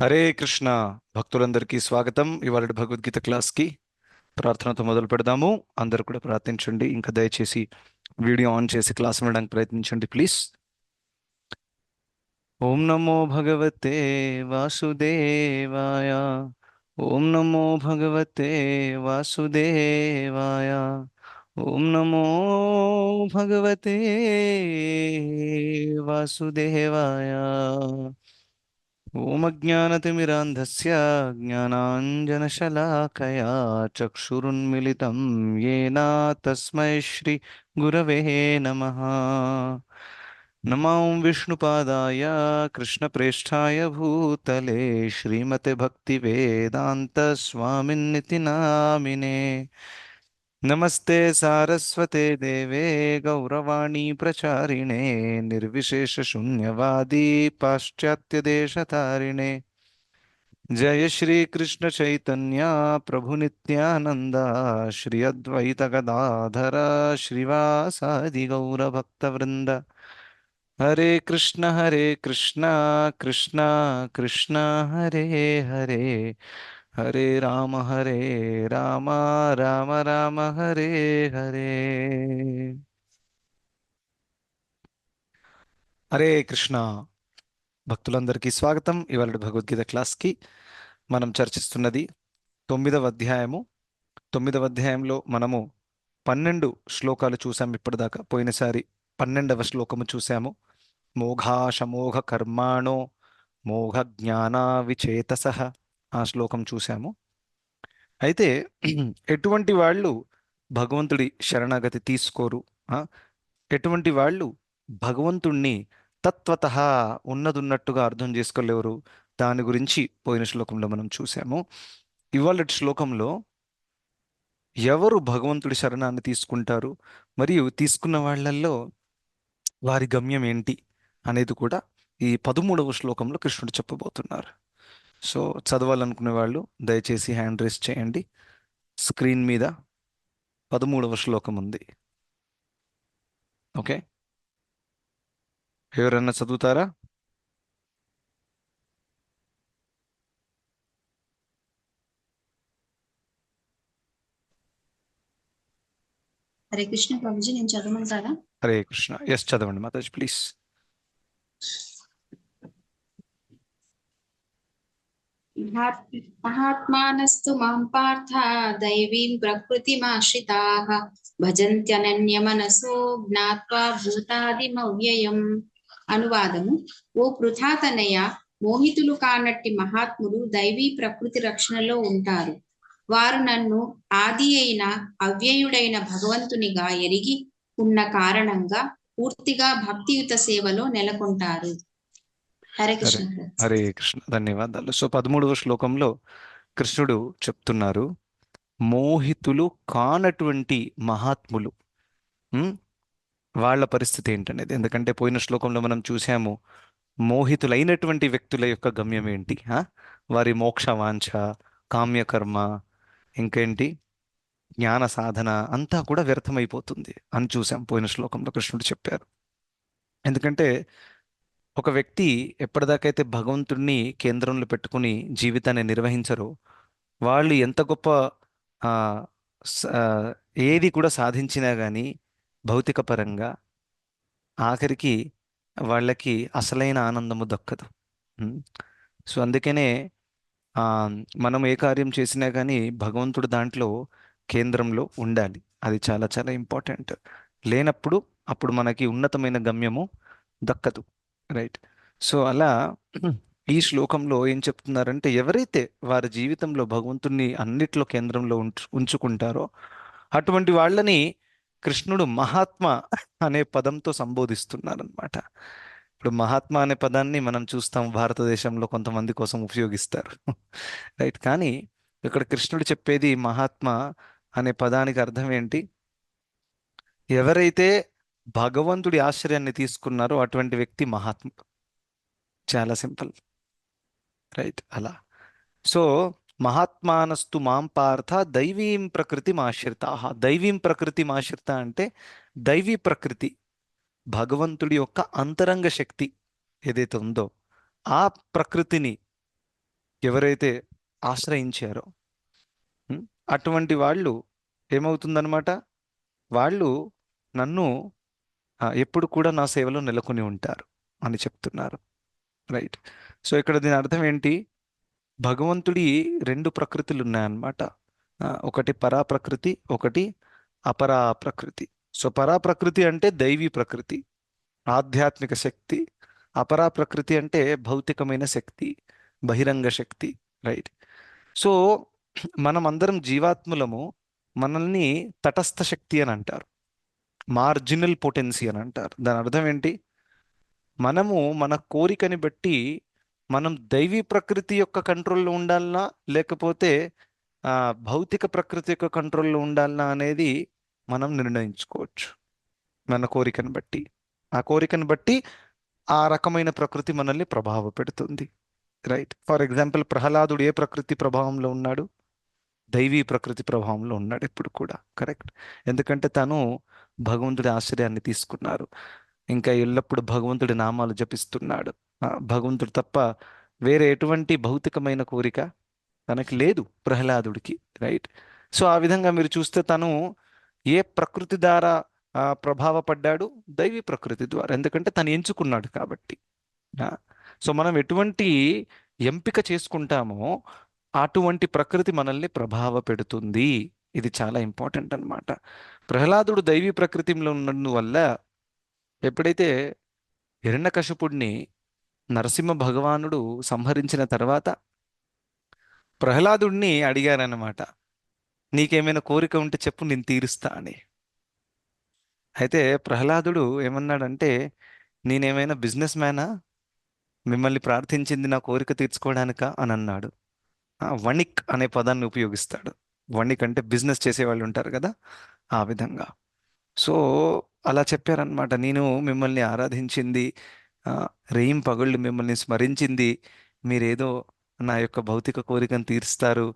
హరే కృష్ణ భక్తులందరికీ స్వాగతం. ఇవాళ భగవద్గీత క్లాస్కి ప్రార్థనతో మొదలు పెడదాము. అందరూ కూడా ప్రార్థించండి. ఇంకా దయచేసి వీడియో ఆన్ చేసి క్లాస్ వినడానికి ప్రయత్నించండి ప్లీజ్. ఓం నమో భగవతే వాసుదేవాయ. ఓం నమో భగవతే వాసుదేవాయ. ఓం నమో భగవతే వాసుదేవాయ. ఓం అజ్ఞానతిమిరాంధస్య జ్ఞానాంజనశలాకయా చక్షురున్మిలితం येन తస్మై శ్రీ గురవే నమః. నమో విష్ణుపాదాయ కృష్ణప్రేష్ఠాయ భూతలే శ్రీమతే భక్తివేదాంత స్వామిన్నితి నామినే. నమస్తే సారస్వతే దేవే గౌరవాణి ప్రచారిణే నిర్విశేష శూన్యవాది పాశ్చాత్య దేశతారిణే. జయ శ్రీ కృష్ణ చైతన్య ప్రభు నిత్యానంద శ్రీ అద్వైత గదాధర శ్రీవాసాది గౌర భక్త వృంద. హరే కృష్ణ కృష్ణ కృష్ణ హరే హరే హరే రామ రామ రామ హరే హరే. హరే కృష్ణ భక్తులందరికీ స్వాగతం. ఇవాళ భగవద్గీత క్లాస్కి మనం చర్చిస్తున్నది 9వ అధ్యాయము. 9వ అధ్యాయంలో మనము 12 శ్లోకాలు చూసాము ఇప్పటిదాకా. పోయినసారి 12వ శ్లోకము చూసాము. మోఘాశమోఘ కర్మాణో మోఘ జ్ఞానా విచేతసః ఆ శ్లోకం చూసాము. అయితే ఎటువంటి వాళ్ళు భగవంతుడి శరణాగతి తీసుకోరు, ఆ, ఎటువంటి వాళ్ళు భగవంతుణ్ణి తత్వతః ఉన్నదున్నట్టుగా అర్థం చేసుకోలేరు, దాని గురించి పోయిన శ్లోకంలో మనం చూసాము. ఇవాళ శ్లోకంలో ఎవరు భగవంతుడి శరణాన్ని తీసుకుంటారు, మరియు తీసుకున్న వాళ్ళల్లో వారి గమ్యం ఏంటి అనేది కూడా ఈ 13వ శ్లోకంలో కృష్ణుడు చెప్పబోతున్నారు. సో చదవాలనుకునే వాళ్ళు దయచేసి హ్యాండ్ రేస్ చేయండి. స్క్రీన్ మీద 13వ శ్లోకం ఉంది. ఓకే, ఎవరన్నా చదువుతారా? హరే కృష్ణ ప్రభుజీ, నేను చదవమంటారా? హరే కృష్ణ, ఎస్ చదవండి మాతాజీ ప్లీజ్. మహాత్మానస్తు మాం పార్థ దైవీం ప్రకృతిమాశ్రితాః భజంత్యనన్యమనసో జ్ఞాత్వా భూతాదిమవ్యయం. అనువాదము: ఓ పృథాతనయ, మోహితులు కానట్టి మహాత్ములు దైవీ ప్రకృతి రక్షణలో ఉంటారు. వారు నన్ను ఆది అయిన అవ్యయుడైన భగవంతునిగా ఎరిగి ఉన్న కారణంగా పూర్తిగా భక్తియుత సేవలో నెలకొంటారు. హరే హరే కృష్ణ. హరే కృష్ణ, ధన్యవాదాలు. సో 13వ శ్లోకంలో కృష్ణుడు చెప్తున్నారు, మోహితులు కానటువంటి మహాత్ములు, ఉమ్, వాళ్ళ పరిస్థితి ఏంటనేది. ఎందుకంటే పోయిన శ్లోకంలో మనం చూసాము మోహితులైనటువంటి వ్యక్తుల యొక్క గమ్యం ఏంటి, వారి మోక్ష వాంఛ, కామ్యకర్మ, ఇంకేంటి జ్ఞాన సాధన అంతా కూడా వ్యర్థమైపోతుంది అని చూసాం. పోయిన శ్లోకంలో కృష్ణుడు చెప్పారు. ఎందుకంటే ఒక వ్యక్తి ఎప్పటిదాకైతే భగవంతుడిని కేంద్రంలో పెట్టుకుని జీవితాన్ని నిర్వహించరో, వాళ్ళు ఎంత గొప్ప ఆ, ఆ, ఏది కూడా సాధించినా కానీ భౌతిక పరంగా ఆఖరికి వాళ్ళకి అసలైన ఆనందము దక్కదు. ఉమ్. సో అందుకనే ఆ, మనం ఏ కార్యం చేసినా కానీ భగవంతుడు దాంట్లో కేంద్రంలో ఉండాలి. అది చాలా చాలా ఇంపార్టెంట్. లేనప్పుడు అప్పుడు మనకి ఉన్నతమైన గమ్యము దక్కదు. రైట్. సో అలా ఈ శ్లోకంలో ఏం చెప్తున్నారంటే, ఎవరైతే వారి జీవితంలో భగవంతుణ్ణి అన్నిట్లో కేంద్రంలో ఉంచుకుంటారో అటువంటి వాళ్ళని కృష్ణుడు మహాత్మ అనే పదంతో సంబోధిస్తున్నారనమాట. ఇప్పుడు మహాత్మా అనే పదాన్ని మనం చూస్తాం భారతదేశంలో కొంతమంది కోసం ఉపయోగిస్తారు. రైట్. కానీ ఇక్కడ కృష్ణుడు చెప్పేది మహాత్మా అనే పదానికి అర్థం ఏంటి? ఎవరైతే భగవంతుడి ఆశ్రయాన్ని తీసుకున్నారో అటువంటి వ్యక్తి మహాత్మ. చాలా సింపుల్. రైట్. అలా. సో మహాత్మానస్తు మాం పార్థ దైవీం ప్రకృతి ఆశ్రిత. దైవీం ప్రకృతి ఆశ్రిత అంటే దైవీ ప్రకృతి, భగవంతుడి యొక్క అంతరంగ శక్తి ఏదైతే ఉందో ఆ ప్రకృతిని ఎవరైతే ఆశ్రయించారో ఉం, అటువంటి వాళ్ళు ఏమవుతుందన్నమాట, వాళ్ళు నన్ను ఎప్పుడు కూడా నా సేవలో నెలకొని ఉంటారు అని చెప్తున్నారు. రైట్. సో ఇక్కడ దీని అర్థం ఏంటి? భగవంతుడి రెండు ప్రకృతులు ఉన్నాయన్నమాట. ఒకటి పరా ప్రకృతి, ఒకటి అపరా ప్రకృతి. సో పరా ప్రకృతి అంటే దైవీ ప్రకృతి, ఆధ్యాత్మిక శక్తి. అపరా ప్రకృతి అంటే భౌతికమైన శక్తి, బహిరంగ శక్తి. రైట్. సో మనం అందరం జీవాత్ములము. మనల్ని తటస్థ శక్తి అని అంటారు, మార్జినల్ పొటెన్సీ అని అంటారు. దాని అర్థం ఏంటి? మనము మన కోరికని బట్టి మనం దైవీ ప్రకృతి యొక్క కంట్రోల్లో ఉండాలనా, లేకపోతే భౌతిక ప్రకృతి యొక్క కంట్రోల్లో ఉండాలనా అనేది మనం నిర్ణయించుకోవచ్చు మన కోరికను బట్టి. ఆ కోరికను బట్టి ఆ రకమైన ప్రకృతి మనల్ని ప్రభావ పెడుతుంది. రైట్. ఫర్ ఎగ్జాంపుల్, ప్రహ్లాదుడు ఏ ప్రకృతి ప్రభావంలో ఉన్నాడు? దైవీ ప్రకృతి ప్రభావంలో ఉన్నాడు ఎప్పుడు కూడా. కరెక్ట్. ఎందుకంటే తను భగవంతుడి ఆశ్రయాన్ని తీసుకున్నారు, ఇంకా ఎల్లప్పుడూ భగవంతుడి నామాలు జపిస్తున్నాడు. భగవంతుడు తప్ప వేరే ఎటువంటి భౌతికమైన కోరిక తనకి లేదు ప్రహ్లాదుడికి. రైట్. సో ఆ విధంగా మీరు చూస్తే తను ఏ ప్రకృతి ద్వారా ప్రభావపడ్డాడు? దైవీ ప్రకృతి ద్వారా, ఎందుకంటే తను ఎంచుకున్నాడు కాబట్టి. ఆ, సో మనం ఎటువంటి ఎంపిక చేసుకుంటామో అటువంటి ప్రకృతి మనల్ని ప్రభావ పెడుతుంది. ఇది చాలా ఇంపార్టెంట్ అన్నమాట. ప్రహ్లాదుడు దైవీ ప్రకృతిలో ఉన్నందువల్ల ఎప్పుడైతే హిరణ్యకశిపుడిని నరసింహ భగవానుడు సంహరించిన తర్వాత ప్రహ్లాదుడిని అడిగారన్నమాట, నీకేమైనా కోరిక ఉంటే చెప్పు, నేను తీరుస్తా అని. అయితే ప్రహ్లాదుడు ఏమన్నాడంటే, నేనేమైనా బిజినెస్ మ్యానా, మిమ్మల్ని ప్రార్థించింది నా కోరిక తీర్చుకోవడానికా అని అన్నాడు. వణిక్ అనే పదాన్ని ఉపయోగిస్తాడు. వణిక్ అంటే బిజినెస్ చేసేవాళ్ళు ఉంటారు కదా, ఆ విధంగా. సో అలా చెప్పారనమాట, నేను మిమ్మల్ని ఆరాధించింది, ఆ, రేయిం పగళ్ళు మిమ్మల్ని స్మరించింది, మీరేదో నా యొక్క భౌతిక కోరికను తీరుస్తారు,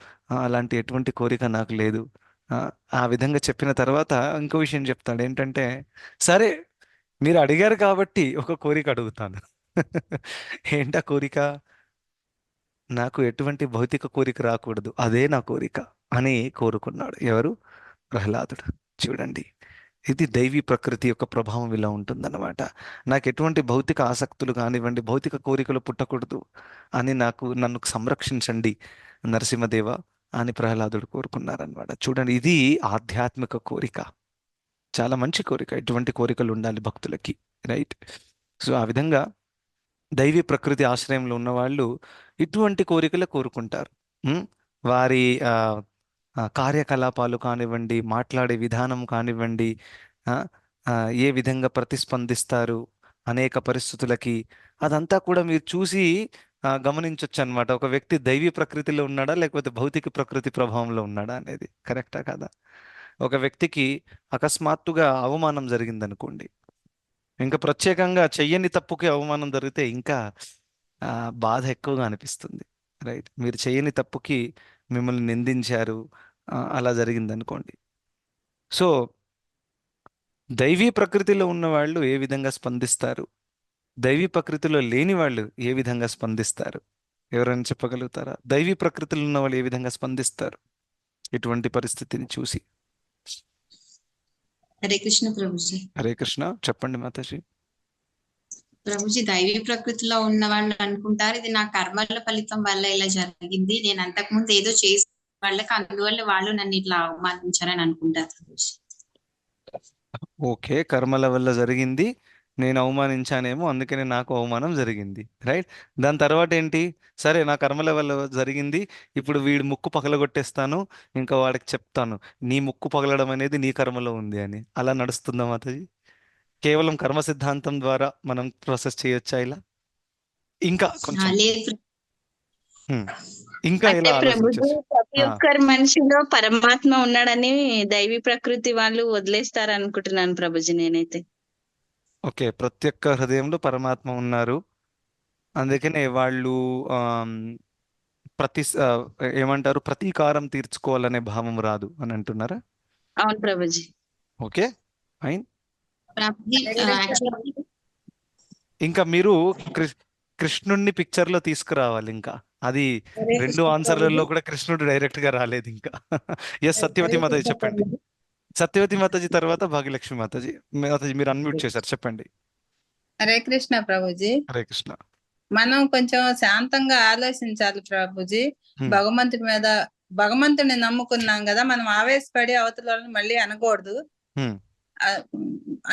అలాంటి ఎటువంటి కోరిక నాకు లేదు. ఆ ఆ విధంగా చెప్పిన తర్వాత ఇంకో విషయం చెప్తాడు ఏంటంటే, సరే మీరు అడిగారు కాబట్టి ఒక కోరిక అడుగుతాను. ఏంటా కోరిక? నాకు ఎటువంటి భౌతిక కోరిక రాకూడదు, అదే నా కోరిక అని కోరుకున్నాడు. ఎవరు? ప్రహ్లాదుడు. చూడండి, ఇది దైవీ ప్రకృతి యొక్క ప్రభావం ఇలా ఉంటుందన్నమాట. నాకు ఎటువంటి భౌతిక ఆసక్తులు కానివ్వండి, భౌతిక కోరికలు పుట్టకూడదు అని నన్ను సంరక్షించండి నరసింహదేవ అని ప్రహ్లాదుడు కోరుకున్నారనమాట. చూడండి, ఇది ఆధ్యాత్మిక కోరిక, చాలా మంచి కోరిక. ఎటువంటి కోరికలు ఉండాలి భక్తులకి. రైట్. సో ఆ విధంగా దైవీ ప్రకృతి ఆశ్రయంలో ఉన్న వాళ్ళు ఇటువంటి కోరికలు కోరుకుంటారు. ఉం? వారి కార్యకలాపాలు కానివ్వండి, మాట్లాడే విధానం కానివ్వండి, ఆ, ఆ, ఏ విధంగా ప్రతిస్పందిస్తారు అనేక పరిస్థితులకి, అదంతా కూడా మీరు చూసి గమనించవచ్చు అనమాట. ఒక వ్యక్తి దైవీ ప్రకృతిలో ఉన్నాడా, లేకపోతే భౌతిక ప్రకృతి ప్రభావంలో ఉన్నాడా అనేది. కరెక్టా కదా? ఒక వ్యక్తికి అకస్మాత్తుగా అవమానం జరిగిందనుకోండి, ఇంకా ప్రత్యేకంగా చెయ్యని తప్పుకి అవమానం జరిగితే ఇంకా ఆ, బాధ ఎక్కువగా అనిపిస్తుంది. రైట్. మీరు చెయ్యని తప్పుకి మిమ్మల్ని నిందించారు, అలా జరిగింది అనుకోండి. సో దైవీ ప్రకృతిలో ఉన్న వాళ్ళు ఏ విధంగా స్పందిస్తారు, దైవీ ప్రకృతిలో లేని వాళ్ళు ఏ విధంగా స్పందిస్తారు? ఎవరైనా చెప్పగలుగుతారా? దైవీ ప్రకృతిలో ఉన్న వాళ్ళు ఏ విధంగా స్పందిస్తారు ఇటువంటి పరిస్థితిని చూసి? హరే కృష్ణ ప్రభుజీ. హరే కృష్ణ. చెప్పండి మాతాజీ. ప్రభుజీ, దైవీ ప్రకృతిలో ఉన్న వాళ్ళు అనుకుంటారు, ఇది నా కర్మల ఫలితం వల్ల ఇలా జరిగింది, నేను అంతకుముందు ఏదో చేసిన వాళ్ళకి అందువల్ల వాళ్ళు నన్ను ఇట్లా అవమానించారని అనుకుంటారు ప్రభుజీ. ఓకే, కర్మల వల్ల జరిగింది, నేను అవమానించానేమో, అందుకనే నాకు అవమానం జరిగింది. రైట్. దాని తర్వాత ఏంటి? సరే, నా కర్మల వల్ల జరిగింది, ఇప్పుడు వీడి ముక్కు పగలగొట్టేస్తాను, ఇంకా వాడికి చెప్తాను నీ ముక్కు పగలడం అనేది నీ కర్మలో ఉంది అని. అలా నడుస్తుందా మాతాజీ? కేవలం కర్మ సిద్ధాంతం ద్వారా మనం ప్రాసెస్ చేయొచ్చా ఇలా? ఇంకా కొంచెం లేదు హ్మ్, ఇంకా అంటే ఇలా ప్రభుజీ, ఆలోచించచ్చు. ప్రతి ఒక్కరి మనిషిలో పరమాత్మ ఉన్నాడని దైవీ ప్రకృతి వాళ్ళు వదిలేస్తారు అనుకుంటున్నాను ప్రభుజీ నేనైతే. ఓకే, ప్రతి ఒక్క హృదయంలో పరమాత్మ ఉన్నారు, అందుకనే వాళ్ళు ఆమ్, ఏమంటారు, ప్రతీకారం తీర్చుకోవాలనే భావం రాదు అని అంటున్నారా? అవును ప్రభుజీ. Okay, fine. ప్రభుజీ, ఇంకా మీరు కృష్ణుణ్ణి పిక్చర్ లో తీసుకురావాలి. ఇంకా అది హరే రెండు కృష్ణ ఆన్సర్లలో ప్రభుజీ. కూడా కృష్ణుడు డైరెక్ట్ గా రాలేదు ఇంకా. ఎస్, సత్యవతి హరే మాతాజీ కృష్ణ చెప్పండి. ప్రభుజీ. సత్యవతి మాతాజీ తర్వాత భాగ్యలక్ష్మి మాతాజీ. మాతాజీ మీరు అన్మ్యూట్ చేశారు, చెప్పండి. హరే కృష్ణ ప్రభుజీ. హరే కృష్ణ. మనం కొంచెం శాంతంగా ఆలోచించాలి ప్రభుజీ. హ్మ్. భగవంతుని నమ్ముకున్నాం కదా, మనం ఆవేశపడి అవతల వాళ్ళని మళ్ళీ అనకూడదు హ్మ్. ఆ,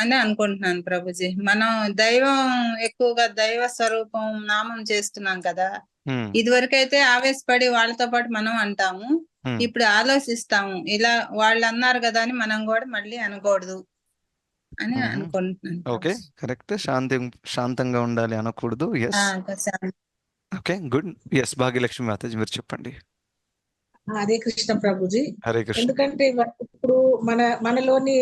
అని అనుకుంటున్నాను ప్రభుజీ. మనం దైవం ఎక్కువగా దైవ స్వరూపం నామం చేస్తున్నాం కదా. హ్మ్. ఇదివరకైతే ఆవేశపడి వాళ్ళతో పాటు మనం అంటాము, హ్మ్. ఇప్పుడు ఆలోచిస్తాము. ఇలా వాళ్ళు అన్నారు కదా అని మనం కూడా మళ్ళీ అనకూడదు అని మ్మ్. అనుకుంటున్నాను ఓకే, ప్రభుజీ. కరెక్ట్. శాంతంగా ఉండాలి అనకూడదు. ఎస్, కొంచెం okay, good. Yes, Bhagyalakshmi Mataji మీరు చెప్పండి. హరే కృష్ణ ప్రభుజీ. హరే కృష్ణ. ఎందుకంటే ఇప్పుడు మనలోని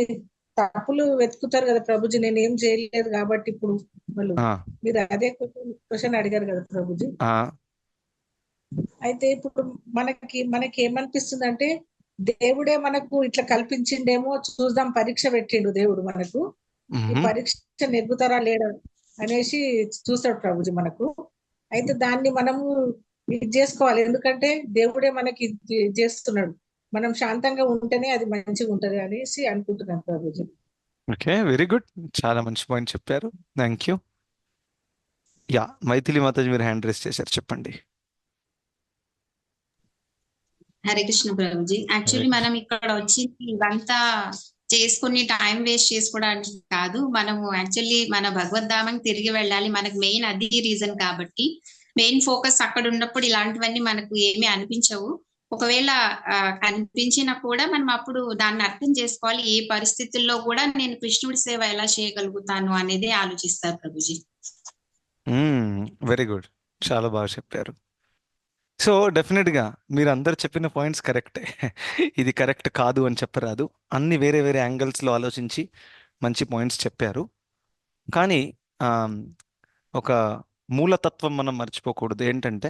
తప్పులు వెతుకుతారు కదా ప్రభుజీ, నేను ఏం చేయలేదు కాబట్టి ఇప్పుడు వాళ్ళు ఆ, మీరు అదే క్వశ్చన్ అడిగారు కదా ప్రభుజీ. ఆ, అయితే ఇప్పుడు మనకి ఏమనిపిస్తుంది అంటే దేవుడే మనకు ఇట్లా కల్పించిండేమో, చూద్దాం పరీక్ష పెట్టిండు దేవుడు మనకు, ఈ మ్మ్. పరీక్ష నెగ్గుతారా లేడా అనేసి చూస్తాడు ప్రభుజీ మనకు. అయితే దాన్ని మనము ఇది చేసుకోవాలి, ఎందుకంటే దేవుడే మనకి ఇది చేస్తున్నాడు, మనం శాంతంగా ఉంటేనే అది మంచిగా ఉంటది అనేసి అనుకుంటున్నాను ప్రభుజీ. Okay, very good. చాలా మంచి పాయింట్ చెప్పారు. Thank you. Ya, Maithili Mataji మీరు హ్యాండ్ రేస్ చేశారు, చెప్పండి. హరే కృష్ణ ప్రభుజీ. యాక్చువల్లీ హరే మనం ఇక్కడ వచ్చి ఇవంతా చేసుకుని టైం వేస్ట్ చేసుకోవడానికి కాదు, మనము యాక్చువల్లీ మన భగవద్ధామానికి తిరిగి వెళ్ళాలి. మనకు మెయిన్ అది రీజన్ కాబట్టి మెయిన్ ఫోకస్ అక్కడ ఉన్నప్పుడు ఇలాంటివన్నీ మనకు ఏమీ అనిపించవు. ఒకవేళ కనిపించినా కూడా మనం అప్పుడు దాన్ని అర్థం చేసుకోవాలి. ఏ పరిస్థితుల్లో కూడా నేను కృష్ణుడి సేవ ఎలా చేయగలుగుతాను అనేది ఆలోచిస్తారు ప్రభుజీ. వెరీ గుడ్, చాలా బాగా చెప్పారు. సో డెఫినెట్గా మీరు అందరు చెప్పిన పాయింట్స్ కరెక్టే. ఇది కరెక్ట్ కాదు అని చెప్పరాదు, అన్ని వేరే వేరే యాంగిల్స్లో ఆలోచించి మంచి పాయింట్స్ చెప్పారు. కానీ ఆమ్, ఒక మూలతత్వం మనం మర్చిపోకూడదు. ఏంటంటే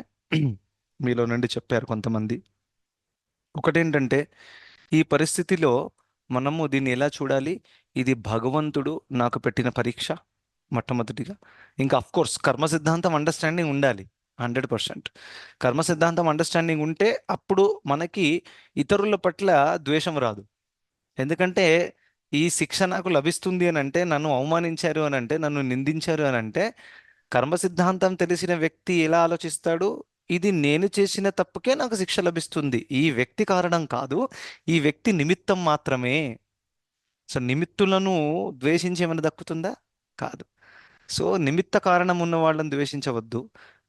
మీలో నుండి చెప్పారు కొంతమంది. ఒకటేంటంటే ఈ పరిస్థితిలో మనము దీన్ని ఎలా చూడాలి, ఇది భగవంతుడు నాకు పెట్టిన పరీక్ష మొట్టమొదటిగా. ఇంకా అఫ్ కోర్స్ కర్మ సిద్ధాంతం అండర్స్టాండింగ్ ఉండాలి 100%. కర్మ సిద్ధాంతం అండర్స్టాండింగ్ ఉంటే అప్పుడు మనకి ఇతరుల పట్ల ద్వేషం రాదు. ఎందుకంటే ఈ శిక్ష నాకు లభిస్తుంది అని అంటే, నన్ను అవమానించారు అని అంటే, నన్ను నిందించారు అని అంటే, కర్మ సిద్ధాంతం తెలిసిన వ్యక్తి ఎలా ఆలోచిస్తాడు, ఇది నేను చేసిన తప్పుకే నాకు శిక్ష లభిస్తుంది, ఈ వ్యక్తి కారణం కాదు, ఈ వ్యక్తి నిమిత్తం మాత్రమే. సో నిమిత్తులను ద్వేషించి ఏమైనా దక్కుతుందా? కాదు. సో నిమిత్త కారణం ఉన్న వాళ్ళని ద్వేషించవద్దు,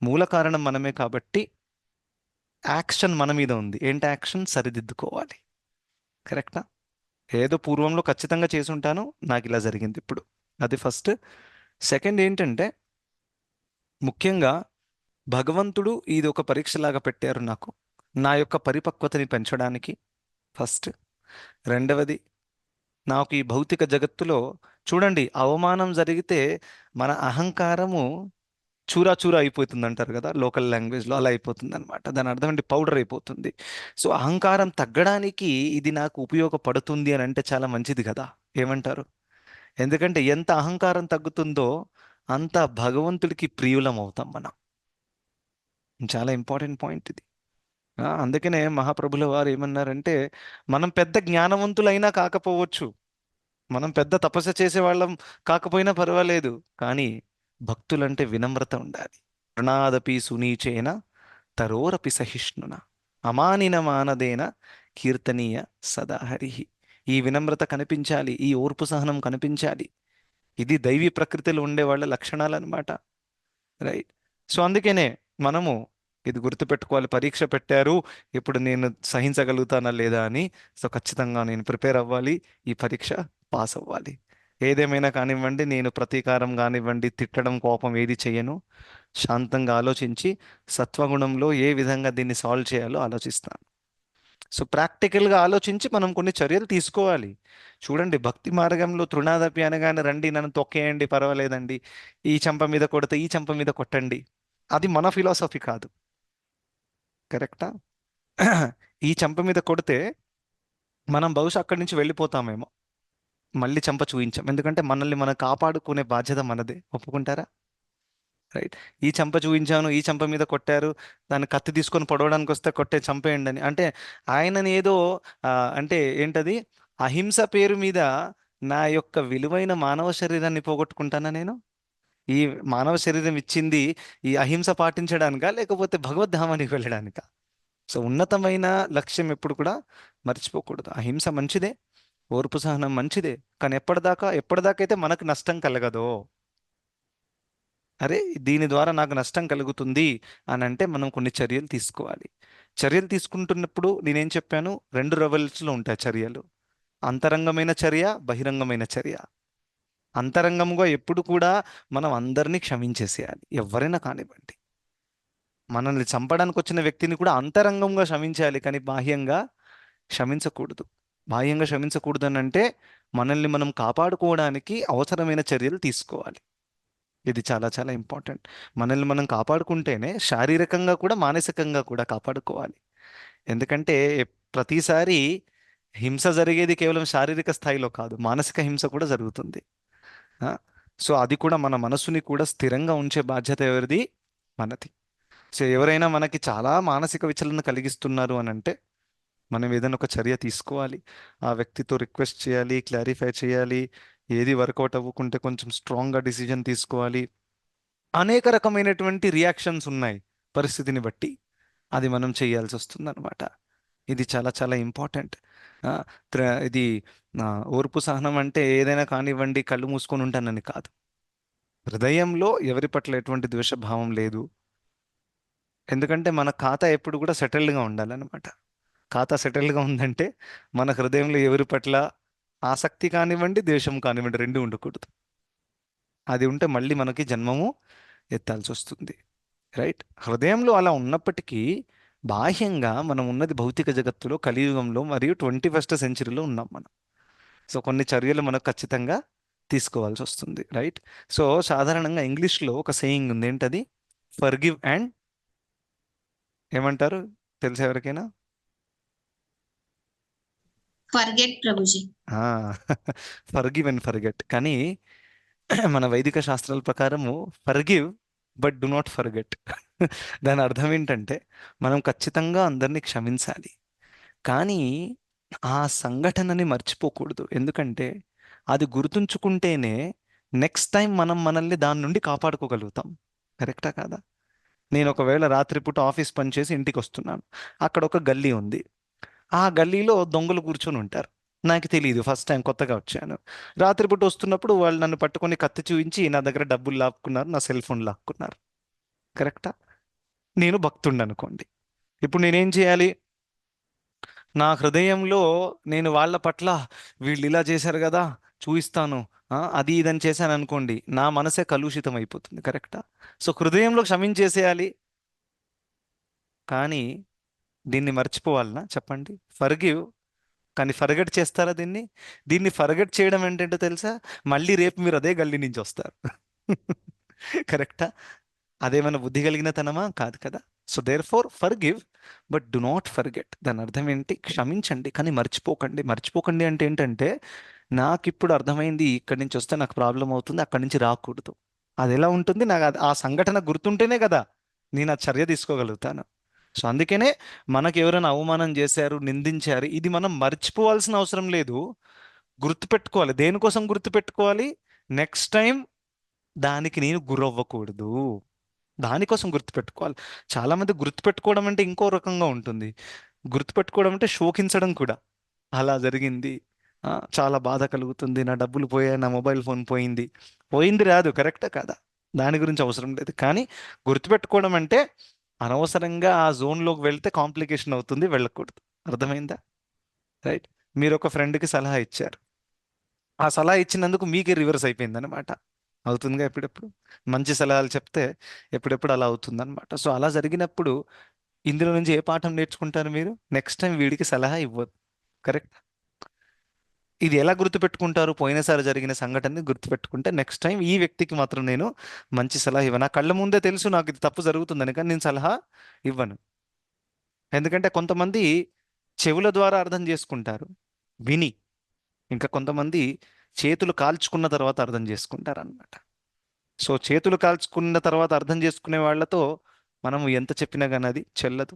మూల కారణం మనమే కాబట్టి యాక్షన్ మన మీద ఉంది. ఏంటి యాక్షన్? సరిదిద్దుకోవాలి. కరెక్టా? ఏదో పూర్వంలో ఖచ్చితంగా చేసి ఉంటాను, నాకు ఇలా జరిగింది ఇప్పుడు. అది ఫస్ట్. సెకండ్ ఏంటంటే ముఖ్యంగా భగవంతుడు ఇది ఒక పరీక్షలాగా పెట్టారు నాకు, నా యొక్క పరిపక్వతని పెంచడానికి ఫస్ట్. రెండవది, నాకు ఈ భౌతిక జగత్తులో చూడండి, అవమానం జరిగితే మన అహంకారము చూరా చూరా అయిపోతుంది అంటారు కదా లోకల్ లాంగ్వేజ్లో, అలా అయిపోతుంది అనమాట. దాని అర్థం ఏంటి? పౌడర్ అయిపోతుంది. సో అహంకారం తగ్గడానికి ఇది నాకు ఉపయోగపడుతుంది అని అంటే చాలా మంచిది కదా. ఏమంటారు? ఎందుకంటే ఎంత అహంకారం తగ్గుతుందో అంత భగవంతుడికి ప్రియులం అవుతాం మనం. చాలా ఇంపార్టెంట్ పాయింట్ ఇది. అందుకనే మహాప్రభుల వారు ఏమన్నారంటే, మనం పెద్ద జ్ఞానవంతులైనా కాకపోవచ్చు, మనం పెద్ద తపస్సు చేసేవాళ్ళం కాకపోయినా పర్వాలేదు, కానీ భక్తులంటే వినమ్రత ఉండాలి. ప్రణాదపి సునీచేన తరోరపి సహిష్ణున అమానిన మానదేన కీర్తనీయ సదా హరిహి. ఈ వినమ్రత కనిపించాలి, ఈ ఓర్పు సహనం కనిపించాలి. ఇది దైవీ ప్రకృతిలో ఉండే వాళ్ళ లక్షణాలు అనమాట. రైట్. సో అందుకనే మనము ఇది గుర్తుపెట్టుకోవాలి. పరీక్ష పెట్టారు, ఇప్పుడు నేను సహించగలుగుతానా లేదా అని. సో ఖచ్చితంగా నేను ప్రిపేర్ అవ్వాలి, ఈ పరీక్ష పాస్ అవ్వాలి. ఏదేమైనా కానివ్వండి, నేను ప్రతీకారం కానివ్వండి, తిట్టడం, కోపం ఏది చెయ్యను. శాంతంగా ఆలోచించి సత్వగుణంలో ఏ విధంగా దీన్ని సాల్వ్ చేయాలో ఆలోచిస్తాను. సో ప్రాక్టికల్గా ఆలోచించి మనం కొన్ని చర్యలు తీసుకోవాలి. చూడండి, భక్తి మార్గంలో తృణాదపి అనగానే రండి నన్ను తొక్కేయండి పర్వాలేదండి, ఈ చెంప మీద కొడితే ఈ చెంప మీద కొట్టండి, అది మన ఫిలాసఫీ కాదు. కరెక్టా? ఈ చెంప మీద కొడితే మనం బహుశా అక్కడి నుంచి వెళ్ళిపోతామేమో, మళ్ళీ చెంప చూయించాం. ఎందుకంటే మనల్ని మనం కాపాడుకునే బాధ్యత మనదే. ఒప్పుకుంటారా? రైట్. ఈ చెంప చూపించాను, ఈ చెంప మీద కొట్టారు, దాన్ని కత్తి తీసుకొని పొడవడానికి వస్తే కొట్టే చంపేయండి అని అంటే ఆయనని ఏదో అంటే ఏంటది, అహింస పేరు మీద నా యొక్క విలువైన మానవ శరీరాన్ని పోగొట్టుకుంటానా నేను? ఈ మానవ శరీరం ఇచ్చింది ఈ అహింస పాటించడానికా, లేకపోతే భగవద్ధామానికి వెళ్ళడానికా? సో ఉన్నతమైన లక్ష్యం ఎప్పుడు కూడా మర్చిపోకూడదు. అహింస మంచిదే, ఓర్పు సహనం మంచిదే, కానీ ఎప్పటిదాకా అయితే మనకు నష్టం కలగదో, అరే దీని ద్వారా నాకు నష్టం కలుగుతుంది అని అంటే మనం కొన్ని చర్యలు తీసుకోవాలి. చర్యలు తీసుకుంటున్నప్పుడు నేనేం చెప్పాను, 2 లెవెల్స్లో ఉంటాయి చర్యలు: అంతరంగమైన చర్య, బహిరంగమైన చర్య. అంతరంగముగా ఎప్పుడు కూడా మనం అందరినీ క్షమించేసేయాలి, ఎవరైనా కానివ్వండి. మనల్ని చంపడానికి వచ్చిన వ్యక్తిని కూడా అంతరంగంగా క్షమించాలి, కానీ బాహ్యంగా క్షమించకూడదు. బాహ్యంగా క్షమించకూడదు అని అంటే మనల్ని మనం కాపాడుకోవడానికి అవసరమైన చర్యలు తీసుకోవాలి. ఇది చాలా చాలా ఇంపార్టెంట్. మనల్ని మనం కాపాడుకుంటేనే శారీరకంగా కూడా మానసికంగా కూడా కాపాడుకోవాలి. ఎందుకంటే ప్రతిసారి హింస జరిగేది కేవలం శారీరక స్థాయిలో కాదు, మానసిక హింస కూడా జరుగుతుంది. ఆ, సో అది కూడా మన మనసుని కూడా స్థిరంగా ఉంచే బాధ్యత ఎవరిది? మనది. సో ఎవరైనా మనకి చాలా మానసిక విచలన కలిగిస్తున్నారు అని అంటే మనం ఏదైనా ఒక చర్య తీసుకోవాలి. ఆ వ్యక్తితో రిక్వెస్ట్ చేయాలి, క్లారిఫై చేయాలి. ఏది వర్కౌట్ అవ్వకుంటే కొంచెం స్ట్రాంగ్గా డిసిజన్ తీసుకోవాలి. అనేక రకమైనటువంటి రియాక్షన్స్ ఉన్నాయి పరిస్థితిని బట్టి, అది మనం చేయాల్సి వస్తుంది అనమాట. ఇది చాలా చాలా ఇంపార్టెంట్. ఇది ఓర్పు సహనం అంటే ఏదైనా కానివ్వండి కళ్ళు మూసుకొని ఉంటానని కాదు. హృదయంలో ఎవరి పట్ల ఎటువంటి ద్వేషభావం లేదు. ఎందుకంటే మన ఖాతా ఎప్పుడు కూడా సెటిల్డ్గా ఉండాలన్నమాట. ఖాతా సెటిల్డ్గా ఉందంటే మన హృదయంలో ఎవరి పట్ల ఆసక్తి కానివ్వండి, ద్వేషం కానివ్వండి, రెండు ఉండకూడదు. అది ఉంటే మళ్ళీ మనకి జన్మము ఎత్తాల్సి వస్తుంది. రైట్. హృదయంలో అలా ఉన్నప్పటికీ బాహ్యంగా మనం ఉన్నది భౌతిక జగత్తులో, కలియుగంలో, మరియు 21st సెంచరీలో ఉన్నాం మనం. సో కొన్ని చర్యలు మనకు ఖచ్చితంగా తీసుకోవాల్సి వస్తుంది. రైట్. సో సాధారణంగా ఇంగ్లీష్లో ఒక సేయింగ్ ఉంది, ఏంటది? ఫర్గివ్ అండ్ ఏమంటారు తెలుసా ఎవరికైనా? Forget Prabhuji. Forgive and forget. కానీ మన వైదిక శాస్త్రాల ప్రకారము forgive but do not forget. దాని అర్థం ఏంటంటే మనం ఖచ్చితంగా అందరినీ క్షమించాలి, కానీ ఆ సంఘటనని మర్చిపోకూడదు. ఎందుకంటే అది గుర్తుంచుకుంటేనే నెక్స్ట్ టైం మనం మనల్ని దాని నుండి కాపాడుకోగలుగుతాం. కరెక్టా కాదా? నేను ఒకవేళ రాత్రిపూట ఆఫీస్ పని చేసి ఇంటికి వస్తున్నాను, అక్కడ ఒక గల్లీ ఉంది. ఆ గల్లీలో దొంగలు కూర్చొని ఉంటారు. నాకు తెలియదు, ఫస్ట్ టైం కొత్తగా వచ్చాను. రాత్రిపూట వస్తున్నప్పుడు వాళ్ళు నన్ను పట్టుకొని కత్తి చూపించి నా దగ్గర డబ్బులు లాక్కున్నారు, నా సెల్ ఫోన్ లాక్కున్నారు. కరెక్టా? నేను భక్తుడిని అనుకోండి. ఇప్పుడు నేనేం చేయాలి? నా హృదయంలో నేను వాళ్ళ పట్ల వీళ్ళు ఇలా చేశారు కదా, చూయిస్తాను, అది ఇదని చేశాను అనుకోండి, నా మనసే కలుషితం అయిపోతుంది. కరెక్టా? సో హృదయంలో క్షమించేసేయాలి, కానీ దీన్ని మర్చిపోవాలనా చెప్పండి? ఫర్గివ్, కానీ ఫర్గెట్ చేస్తారా దీన్ని? దీన్ని ఫర్గెట్ చేయడం ఏంటంటే తెలుసా? మళ్ళీ రేపు మీరు అదే గల్లీ నుంచి వస్తారు. కరెక్టా? అదేమైనా బుద్ధి కలిగిన తనమా? కాదు కదా. So therefore forgive but do not forget. దాని అర్థం ఏంటి? క్షమించండి, కానీ మర్చిపోకండి. మర్చిపోకండి అంటే ఏంటంటే నాకు ఇప్పుడు అర్థమైంది, ఇక్కడి నుంచి వస్తే నాకు ప్రాబ్లం అవుతుంది, అక్కడి నుంచి రాకూడదు. అది ఎలా ఉంటుంది? నాకు ఆ సంఘటన గుర్తుంటేనే కదా నేను ఆ చర్య తీసుకోగలుగుతాను. సో అందుకనే మనకు ఎవరైనా అవమానం చేశారు, నిందించారు, ఇది మనం మర్చిపోవాల్సిన అవసరం లేదు, గుర్తుపెట్టుకోవాలి. దేనికోసం గుర్తుపెట్టుకోవాలి? నెక్స్ట్ టైం దానికి నేను గురవ్వకూడదు, దానికోసం గుర్తుపెట్టుకోవాలి. చాలామంది గుర్తుపెట్టుకోవడం అంటే ఇంకో రకంగా ఉంటుంది. గుర్తుపెట్టుకోవడం అంటే శోకించడం కూడా. అలా జరిగింది, చాలా బాధ కలుగుతుంది, నా డబ్బులు పోయాయి, నా మొబైల్ ఫోన్ పోయింది. పోయింది రాదు, కరెక్టా కాదా? దాని గురించి అవసరం లేదు. కానీ గుర్తుపెట్టుకోవడం అంటే అనవసరంగా ఆ జోన్లోకి వెళ్తే కాంప్లికేషన్ అవుతుంది, వెళ్ళకూడదు. అర్థమైందా? రైట్. మీరు ఒక ఫ్రెండ్కి సలహా ఇచ్చారు, ఆ సలహా ఇచ్చినందుకు మీకే రివర్స్ అయిపోయింది అనమాట. అవుతుందిగా ఎప్పుడెప్పుడు మంచి సలహాలు చెప్తే ఎప్పుడెప్పుడు అలా అవుతుందన్నమాట. సో అలా జరిగినప్పుడు ఇందులో నుంచి ఏ పాఠం నేర్చుకుంటారు మీరు? నెక్స్ట్ టైం వీడికి సలహా ఇవ్వద్దు. కరెక్ట్. ఇది ఎలా గుర్తుపెట్టుకుంటారు? పోయినసారి జరిగిన సంఘటనని గుర్తుపెట్టుకుంటే నెక్స్ట్ టైం ఈ వ్యక్తికి మాత్రం నేను మంచి సలహా ఇవ్వను. నా కళ్ళ ముందే తెలుసు నాకు ఇది తప్పు జరుగుతుందని, కానీ నేను సలహా ఇవ్వను. ఎందుకంటే కొంతమంది చెవుల ద్వారా అర్థం చేసుకుంటారు విని, ఇంకా కొంతమంది చేతులు కాల్చుకున్న తర్వాత అర్థం చేసుకుంటారు అనమాట. సో చేతులు కాల్చుకున్న తర్వాత అర్థం చేసుకునే వాళ్ళతో మనము ఎంత చెప్పినా కానీ అది చెల్లదు.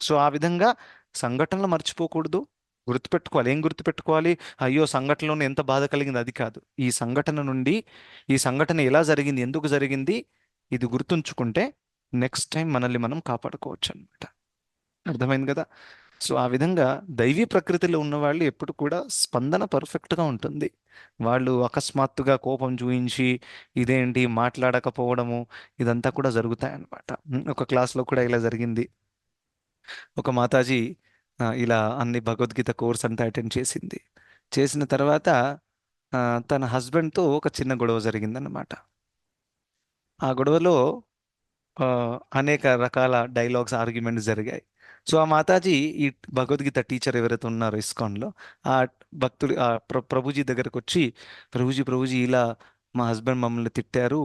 సో ఆ విధంగా సంఘటనలు మర్చిపోకూడదు, గుర్తుపెట్టుకోవాలి. ఏం గుర్తుపెట్టుకోవాలి? అయ్యో సంఘటనలో ఎంత బాధ కలిగింది అది కాదు. ఈ సంఘటన నుండి, ఈ సంఘటన ఎలా జరిగింది, ఎందుకు జరిగింది, ఇది గుర్తుంచుకుంటే నెక్స్ట్ టైం మనల్ని మనం కాపాడుకోవచ్చు అనమాట. అర్థమైంది కదా? సో ఆ విధంగా దైవీ ప్రకృతిలో ఉన్న వాళ్ళు ఎప్పుడు కూడా స్పందన పర్ఫెక్ట్గా ఉంటుంది. వాళ్ళు అకస్మాత్తుగా కోపం చూయించి ఇదేంటి మాట్లాడకపోవడము ఇదంతా కూడా జరుగుతాయన్నమాట. ఒక క్లాస్లో కూడా ఇలా జరిగింది. ఒక మాతాజీ ఇలా అన్ని భగవద్గీత కోర్స్ అంతా అటెండ్ చేసింది. చేసిన తర్వాత ఆ, తన హస్బెండ్తో ఒక చిన్న గొడవ జరిగిందన్నమాట. ఆ గొడవలో ఆ, అనేక రకాల డైలాగ్స్, ఆర్గ్యుమెంట్స్ జరిగాయి. సో ఆ మాతాజీ ఈ భగవద్గీత టీచర్ ఎవరైతే ఉన్నారో ఇస్కాన్లో, ఆ భక్తులు ఆ ప్రభుజీ దగ్గరకు వచ్చి, ప్రభుజీ ఇలా మా హస్బెండ్ మమ్మల్ని తిట్టారు,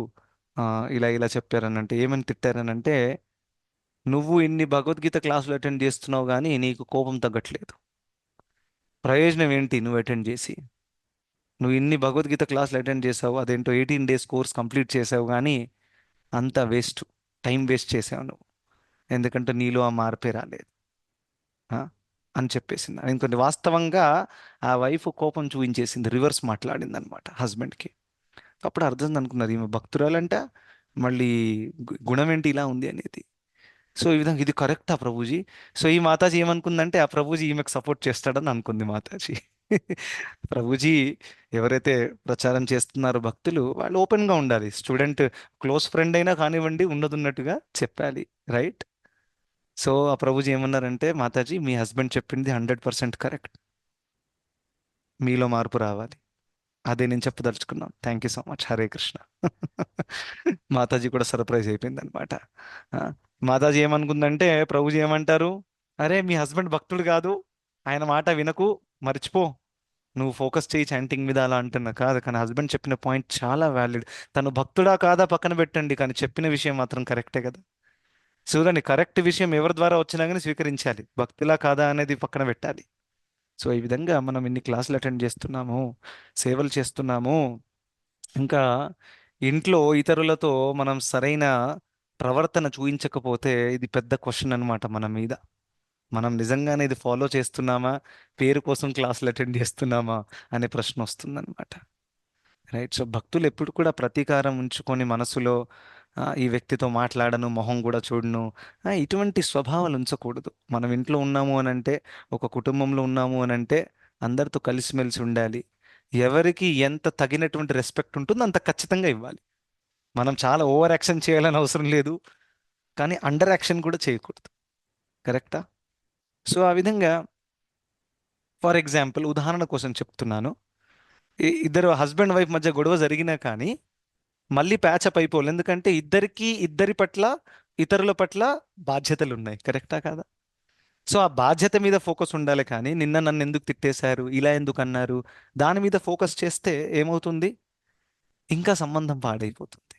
ఆ, ఇలా ఇలా చెప్పారనంటే, ఏమని తిట్టారనంటే, నువ్వు ఇన్ని భగవద్గీత క్లాసులు అటెండ్ చేస్తున్నావు కానీ నీకు కోపం తగ్గట్లేదు. ప్రయోజనం ఏంటి నువ్వు అటెండ్ చేసి? నువ్వు ఇన్ని భగవద్గీత క్లాసులు అటెండ్ చేసావు, అదేంటో 18 days కోర్స్ కంప్లీట్ చేసావు కానీ అంత వేస్ట్, టైం వేస్ట్ చేసావు నువ్వు. ఎందుకంటే నీలో ఆ మార్పే రాలేదు ఆ? అని చెప్పేసింది. ఇంకొన్ని వాస్తవంగా ఆ వైఫ్ కోపం చూపించేసింది, రివర్స్ మాట్లాడింది అనమాట హస్బెండ్కి. అప్పుడు అర్థం అనుకున్నారు, ఈమె భక్తురాలంట, మళ్ళీ గుణం ఏంటి ఇలా ఉంది అనేది. సో ఈ విధంగా ఇది కరెక్టా ప్రభుజీ? సో ఈ మాతాజీ ఏమనుకుందంటే, ఆ ప్రభుజీ ఈమెకు సపోర్ట్ చేస్తాడని అనుకుంది మాతాజీ. ప్రభుజీ ఎవరైతే ప్రచారం చేస్తున్నారో భక్తులు, వాళ్ళు ఓపెన్గా ఉండాలి. స్టూడెంట్ క్లోజ్ ఫ్రెండ్ అయినా కానివ్వండి, ఉన్నట్టుగా చెప్పాలి, రైట్? సో ఆ ప్రభుజీ ఏమన్నారంటే, మాతాజీ మీ హస్బెండ్ చెప్పింది 100% కరెక్ట్, మీలో మార్పు రావాలి. అదే నేను చెప్పదలుచుకున్నాను. Thank you so much. Hare Krishna. Mataji కూడా సర్ప్రైజ్ అయిపోయింది అనమాట. మాతాజీ ఏమనుకుందంటే, ప్రభుజీ ఏమంటారు, అరే మీ హస్బెండ్ భక్తుడు కాదు, ఆయన మాట వినకు, మర్చిపో, నువ్వు ఫోకస్ చేయి చాంటింగ్ మీద అలా అంటున్నా. కాదు, కానీ హస్బెండ్ చెప్పిన పాయింట్ చాలా వ్యాలిడ్. తను భక్తుడా కాదా పక్కన పెట్టండి, కానీ చెప్పిన విషయం మాత్రం కరెక్టే కదా. చూడండి, కరెక్ట్ విషయం ఎవరి ద్వారా వచ్చినా కానీ స్వీకరించాలి, భక్తులా కాదా అనేది పక్కన పెట్టాలి. సో ఈ విధంగా మనం ఇన్ని క్లాసులు అటెండ్ చేస్తున్నాము, సేవలు చేస్తున్నాము, ఇంకా ఇంట్లో ఇతరులతో మనం సరైన ప్రవర్తన చూయించకపోతే ఇది పెద్ద క్వశ్చన్ అన్నమాట మన మీద. మనం నిజంగానే ఇది ఫాలో చేస్తున్నామా, పేరు కోసం క్లాసులు అటెండ్ చేస్తున్నామా అనే ప్రశ్న వస్తుందన్నమాట, రైట్? సో భక్తులు ఎప్పుడు కూడా ప్రతీకారం ఉంచుకొని మనసులో ఈ వ్యక్తితో మాట్లాడను, మొహం కూడా చూడను, ఇటువంటి స్వభావాలు ఉంచకూడదు. మనం ఇంట్లో ఉన్నాము అని అంటే, ఒక కుటుంబంలో ఉన్నాము అని అంటే అందరితో కలిసిమెలిసి ఉండాలి. ఎవరికి ఎంత తగినటువంటి రెస్పెక్ట్ ఉంటుందో అంత ఖచ్చితంగా ఇవ్వాలి. మనం చాలా ఓవర్ యాక్షన్ చేయాలని అవసరం లేదు, కానీ అండర్ యాక్షన్ కూడా చేయకూడదు. కరెక్టా? సో ఆ విధంగా, ఫర్ ఎగ్జాంపుల్ ఉదాహరణ కోసం చెప్తున్నాను, ఇద్దరు హస్బెండ్ వైఫ్ మధ్య గొడవ జరిగినా కానీ మళ్ళీ ప్యాచప్ అయిపోవాలి. ఎందుకంటే ఇద్దరి పట్ల, ఇతరుల పట్ల బాధ్యతలు ఉన్నాయి. కరెక్టా కాదా? సో ఆ బాధ్యత మీద ఫోకస్ ఉండాలి, కానీ నిన్న నన్ను ఎందుకు తిట్టేశారు, ఇలా ఎందుకు అన్నారు, దాని మీద ఫోకస్ చేస్తే ఏమవుతుంది, ఇంకా సంబంధం పాడైపోతుంది,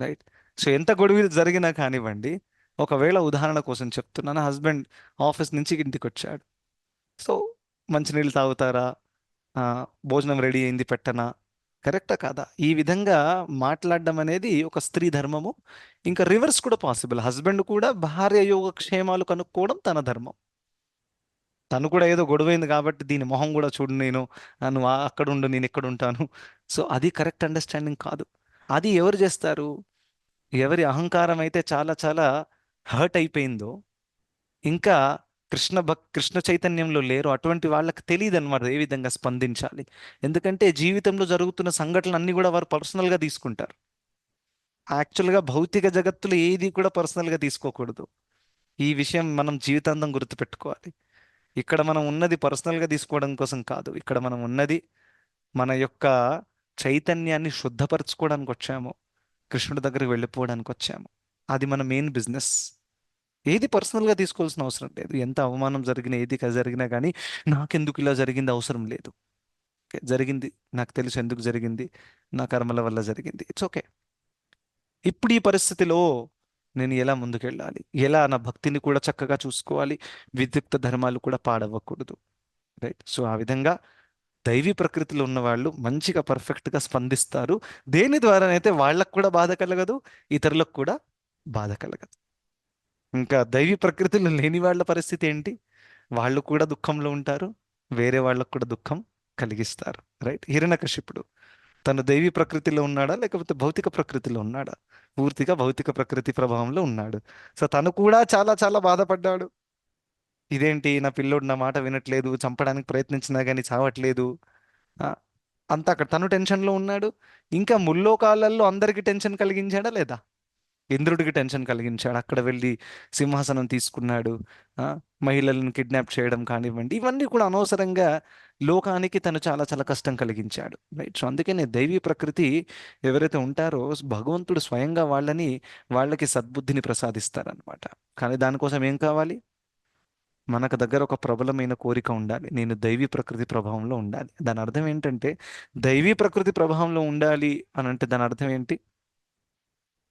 రైట్? సో ఎంత గొడవ జరిగినా కానివ్వండి, ఒకవేళ ఉదాహరణ కోసం చెప్తున్నాను, హస్బెండ్ ఆఫీస్ నుంచి ఇంటికి వచ్చాడు, సో మంచినీళ్ళు తాగుతారా, భోజనం రెడీ అయింది పెట్టనా, కరెక్టా కాదా? ఈ విధంగా మాట్లాడడం అనేది ఒక స్త్రీ ధర్మము. ఇంకా రివర్స్ కూడా పాసిబుల్. హస్బెండ్ కూడా భార్య యోగక్షేమాలు కనుక్కోవడం తన ధర్మం. తను కూడా ఏదో గొడవైంది కాబట్టి దీని మొహం కూడా చూడు, నేను నువ్వు అక్కడ ఉండు, నేను ఇక్కడ ఉంటాను. సో అది కరెక్ట్ అండర్స్టాండింగ్ కాదు. అది ఎవరు చేస్తారు? ఎవరి అహంకారం అయితే చాలా చాలా హర్ట్ అయిపోయిందో, ఇంకా కృష్ణ చైతన్యంలో లేరు, అటువంటి వాళ్ళకి తెలియదు అనమాట ఏ విధంగా స్పందించాలి. ఎందుకంటే జీవితంలో జరుగుతున్న సంఘటనలు అన్నీ కూడా వారు పర్సనల్గా తీసుకుంటారు. యాక్చువల్గా భౌతిక జగత్తులో ఏది కూడా పర్సనల్గా తీసుకోకూడదు. ఈ విషయం మనం జీవితాంతం గుర్తుపెట్టుకోవాలి. ఇక్కడ మనం ఉన్నది పర్సనల్గా తీసుకోవడం కోసం కాదు, ఇక్కడ మనం ఉన్నది మన యొక్క చైతన్యాన్ని శుద్ధపరచుకోవడానికి వచ్చాము, కృష్ణుడి దగ్గరికి వెళ్ళిపోవడానికి వచ్చాము. అది మన మెయిన్ బిజినెస్. ఏది పర్సనల్గా తీసుకోవాల్సిన అవసరం లేదు. ఎంత అవమానం జరిగినా, ఏది జరిగినా కానీ నాకెందుకు ఇలా జరిగింది అవసరం లేదు. జరిగింది, నాకు తెలుసు ఎందుకు జరిగింది, నా కర్మల వల్ల జరిగింది, ఇట్స్ ఓకే. ఇప్పుడు ఈ పరిస్థితిలో నేను ఎలా ముందుకెళ్ళాలి, ఎలా నా భక్తిని కూడా చక్కగా చూసుకోవాలి, విద్యుక్త ధర్మాలు కూడా పాడవ్వకూడదు, రైట్? సో ఆ విధంగా దైవీ ప్రకృతిలో ఉన్న వాళ్ళు మంచిగా పర్ఫెక్ట్గా స్పందిస్తారు. దేని ద్వారానైతే వాళ్ళకు కూడా బాధ కలగదు, ఇతరులకు కూడా బాధ కలగదు. ఇంకా దైవీ ప్రకృతిలో లేని వాళ్ళ పరిస్థితి ఏంటి? వాళ్ళు కూడా దుఃఖంలో ఉంటారు, వేరే వాళ్ళకు కూడా దుఃఖం కలిగిస్తారు. రైట్? హిరణ్యకశిపుడు తను దైవీ ప్రకృతిలో ఉన్నాడా లేకపోతే భౌతిక ప్రకృతిలో ఉన్నాడా? పూర్తిగా భౌతిక ప్రకృతి ప్రభావంలో ఉన్నాడు. సో తను కూడా చాలా చాలా బాధపడ్డాడు. ఇదేంటి, నా పిల్లోడు నా మాట వినట్లేదు, చంపడానికి ప్రయత్నించినా కానీ చావట్లేదు. ఆ, అంతా అక్కడ తను టెన్షన్లో ఉన్నాడు. ఇంకా ముల్లోకాలలో అందరికీ టెన్షన్ కలిగించాడా లేదా? ఇంద్రుడికి టెన్షన్ కలిగించాడు, అక్కడ వెళ్ళి సింహాసనం తీసుకున్నాడు. ఆ, మహిళలను కిడ్నాప్ చేయడం కానివ్వండి, ఇవన్నీ కూడా అనవసరంగా లోకానికి తను చాలా చాలా కష్టం కలిగించాడు. రైట్? సో అందుకనే దైవీ ప్రకృతి ఎవరైతే ఉంటారో భగవంతుడు స్వయంగా వాళ్ళకి సద్బుద్ధిని ప్రసాదిస్తారనమాట. కానీ దానికోసం ఏం కావాలి? మనకు దగ్గర ఒక ప్రబలమైన కోరిక ఉండాలి, నేను దైవీ ప్రకృతి ప్రభావంలో ఉండాలి. దాని అర్థం ఏంటంటే, దైవీ ప్రకృతి ప్రభావంలో ఉండాలి అని అంటే దాని అర్థం ఏంటి?